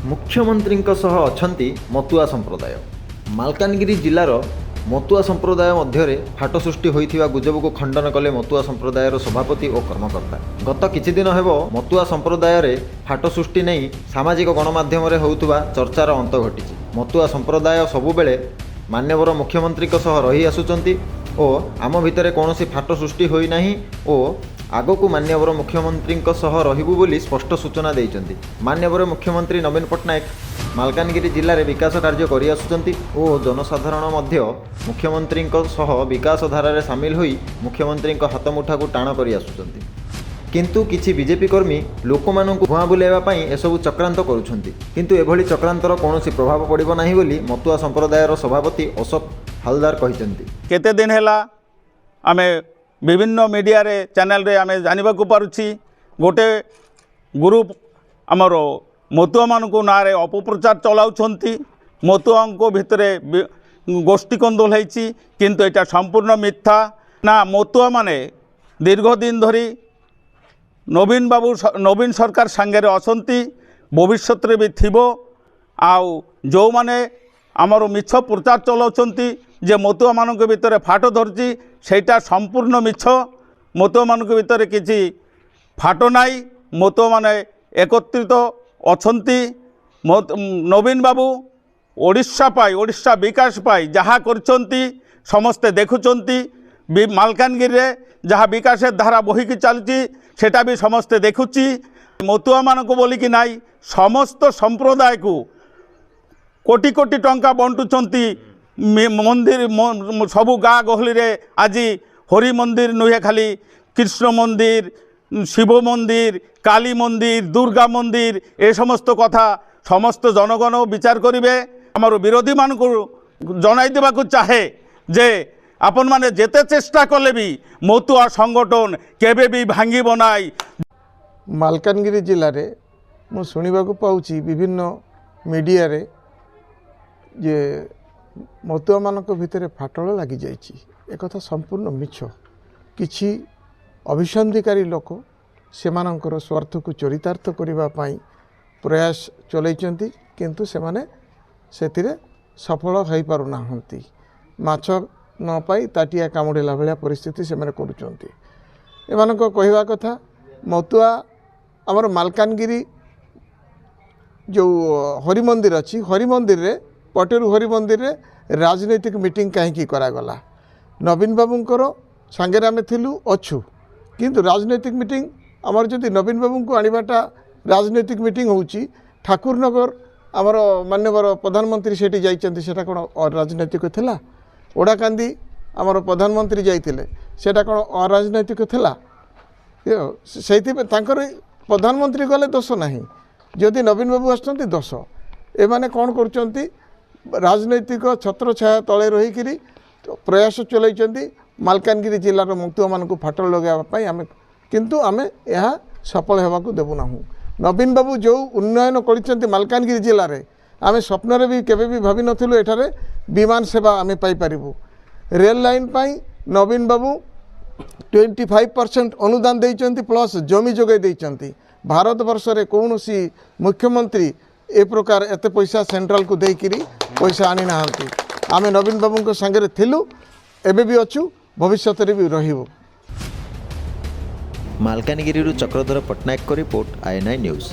मुख्यमंत्री अछंती मतुआ संप्रदाय। मालकानगिरी जिलार मतुआ संप्रदाय मध्य फाट सृष्टि होइथिबा गुजब को खंडन कले मतुआ संप्रदायर सभापति और कर्मकर्ता। गत किछि दिन हेब मतुआ संप्रदाय रे फाट सृष्टि नहीं सामाजिक गणमाध्यम रे होउथुबा चर्चार अंत घटिछि। मतुआ संप्रदाय सबुबेले मान्यवर मुख्यमंत्री सह रही आसुचंती और आम भितर कौनसी फाट सृष्टि होई नाही और आगकू मान्यवर मुख्यमंत्री सह रहिबु बोली स्पष्ट सूचना देइचंती। मान्यवर मुख्यमंत्री नवीन पट्टनायक मालकानगिरी जिले में विकास कार्य करि आसुचंती और जनसाधारण मध्य मुख्यमंत्री सह विकास धारा सामिल होई मुख्यमंत्री हाथमुठा को टाण करि आसुचंती। किंतु किछि बीजेपी कर्मी लोक मानकु भुआ बुलाइबा पई एसबु चक्रांत करुछंती, किंतु एभली चक्रांतर कौनसी प्रभाव पड़िबो नाही बोली मतुआ संप्रदायर सभापति अशोक हालदार कहिसंती। केते दिन हैला आमे विभिन्न मीडिया रे चैनल रे आमे जानिबा को पारुछि गोटे ग्रुप हमरो मतुआ मानकु नारे अपप्रचार चलाउछंती। मतुआ को भितरे गोष्ठी कंदोल हैछि, किंतु एटा संपूर्ण मिथ्या ना। मतुआ माने दीर्घ दिन धरी नवीन सरकार सांगे असंती, भविष्यत रे भी थिबो। आउ जो माने आमर मिछ प्रचार चलाउछंती जे मतुआ मानक भितर फाट धरछि, सेटा संपूर्ण मिछ। मतुआ मानक भितर किछि फाट नाई। मतुआ माने एकत्रित अछंती। नवीन बाबू ओडिशा विकास पाई जहाँ करछंती समस्ते देखुचंती। मालकानगिरी रे जहाँ विकास धारा बहिकी चलती सेटा भी समस्ते देखुची। मतुआ मानक बोली कि नाई समस्त संप्रदाय को कोटी कोटी टंका बंटुचंती। मंदिर सबू गाँ गहली रे आज हरि मंदिर नुहे, खाली कृष्ण मंदिर, शिव मंदिर, काली मंदिर, दुर्गा मंदिर, ए समस्त कथा समस्त जनगण विचार करिवे। आमर विरोधी मान को जनाई देबाकू चाहे जे आपण माने जेते चेष्टा कले भी मतुआ संगठन केबे भी भांगी बनाई। मालकानगिरी जिले में मु शुणा पाऊँ विभिन्न मीडिया रे जे मतुआ मानक भितर फाटल लगी जाइए। एक संपूर्ण मिछ। किछि अभिसंधिकारी लोक सेमानंकर स्वार्थ को चरितार्थ करने प्रयास चलैचंती, किंतु सेमाने सेतिरे सफल हो पारुना। माछ न पाई ताटिया कामुड़ेला भाया परिस्थिति से करुचंती। एमानक कहवा कथा मतुआ आमर मालकानगिरी जो हरि मंदिर अच्छी, हरि मंदिर रे पटेरू हरि मंदिर रे राजनैतिक मीटिंग कहीं करागला। नवीन बाबूंकर सांगे आम थिलु अच्छु, किंतु राजनैतिक मीटिंग आमर जदि नवीन बाबू को आनिबाटा राजनैतिक मीटिंग होउची, ठाकुरनगर आमर मान्यवर प्रधानमंत्री सेठी जाइचंती, सेटा कोन अराजनैतिक थिला। ओडाकांदी आमर प्रधानमंत्री जाइतिले, सेटा कोन अराजनैतिक थिला। सेति तांकर प्रधानमंत्री गले दोष नाही, जदि नवीन बाबू आछंती दोष। एमाने कोन करचंती राजनैतिक छत्र छाया तले रहीकि प्रयास चलैचंती मालकानगिरी जिलार मतुआ मानकु फाटल लगाइबा आमे, किंतु आमे यह सफल हेबाकू देबु नाहु। नवीन बाबू जो उन्नयन करिसंती मालकानगिरी जिले में आमे स्वप्न भी केबे भी भाभी नथिलु एठारे विमान सेवा आमे पाई परिबु। रेल लाइन पाई नवीन बाबू 25% अनुदान देइचंती, प्लस जमी जोगाई देइचंती। भारत वर्ष रे कौनसी मुख्यमंत्री ए प्रकार एते पैसा सेंट्रल को देकिरी पैसा आनी नाहंती। आमे नवीन बाबू को संगे थिलु, एबे भी अछु, भविष्यत रे भी रहिबु। मालकानगिरी चक्रधर पट्टनायक को रिपोर्ट INI न्यूज।